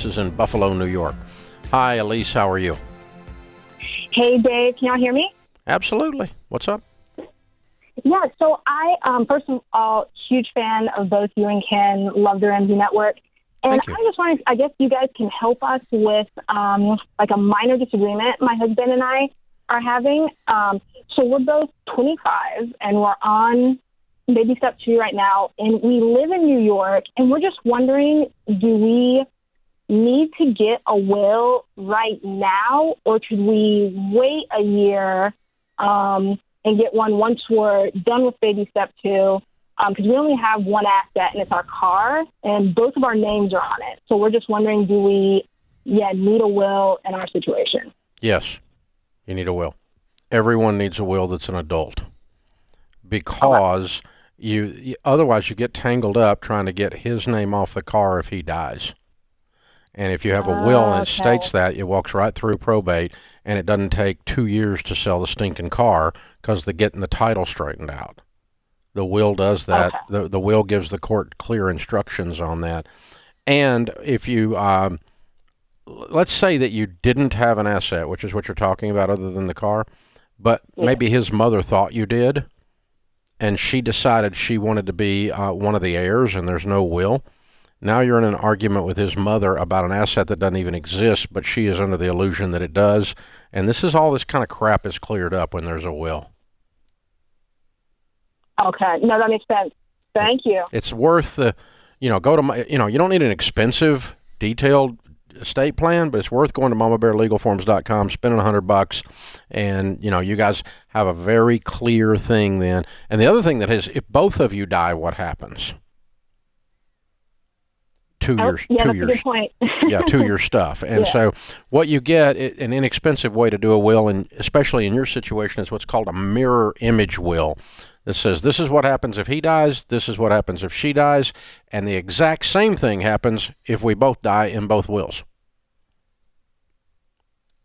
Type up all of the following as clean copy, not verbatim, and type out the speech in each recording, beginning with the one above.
Elise is in Buffalo, New York. Hi, Elise. How are you? Hey, Dave. Can y'all hear me? Absolutely. What's up? Yeah, so I, first of all, huge fan of both you and Ken. Love the Ramsey Network. And Thank you. I just wanted, I guess you guys can help us with, like a minor disagreement my husband and I are having. So we're both 25 and we're on baby step 2 right now. And we live in New York and we're just wondering, do we need to get a will right now or should we wait a year, and get one once we're done with baby step 2, because we only have one asset, and it's our car, and both of our names are on it. So we're just wondering, do we need a will in our situation? Yes, you need a will. Everyone needs a will that's an adult, because otherwise you get tangled up trying to get his name off the car if he dies. And if you have a will and it states that, it walks right through probate, and it doesn't take 2 years to sell the stinking car because they're getting the title straightened out. The will does that. Okay. The will gives the court clear instructions on that. And if you, let's say that you didn't have an asset, which is what you're talking about other than the car, but maybe his mother thought you did, and she decided she wanted to be one of the heirs, and there's no will. Now you're in an argument with his mother about an asset that doesn't even exist, but she is under the illusion that it does. And this kind of crap is cleared up when there's a will. Okay. No, that makes sense. Thank you. It's worth the, you don't need an expensive, detailed estate plan, but it's worth going to mamabearlegalforms.com, spending $100, and, you guys have a very clear thing then. And the other thing that is, if both of you die, what happens? 2 years. Yeah, that's a good point. 2 year stuff. And so what you get, an inexpensive way to do a will, and especially in your situation, is what's called a mirror image will. That says, this is what happens if he dies, this is what happens if she dies, and the exact same thing happens if we both die in both wills.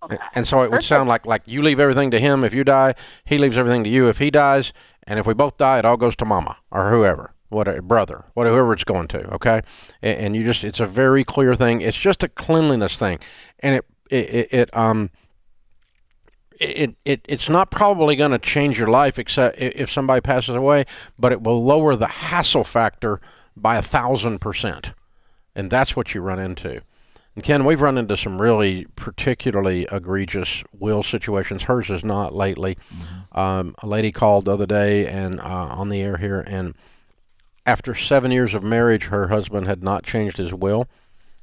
Okay. And so it would sound like you leave everything to him if you die, he leaves everything to you if he dies, and if we both die, it all goes to mama or whoever. Brother, whoever it's going to, okay? And it's a very clear thing. It's just a cleanliness thing. And it's not probably going to change your life except if somebody passes away, but it will lower the hassle factor by 1,000%. And that's what you run into. And Ken, we've run into some really particularly egregious will situations. Hers is not lately. Mm-hmm. A lady called the other day and on the air here, and after 7 years of marriage, her husband had not changed his will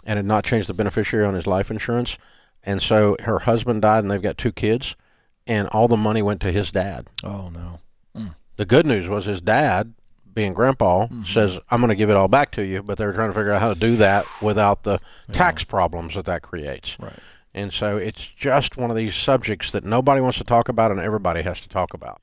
and had not changed the beneficiary on his life insurance. And so her husband died, and they've got 2 kids, and all the money went to his dad. Oh, no. The good news was his dad, being grandpa, says, I'm going to give it all back to you, but they were trying to figure out how to do that without the tax problems that creates. Right. And so it's just one of these subjects that nobody wants to talk about and everybody has to talk about.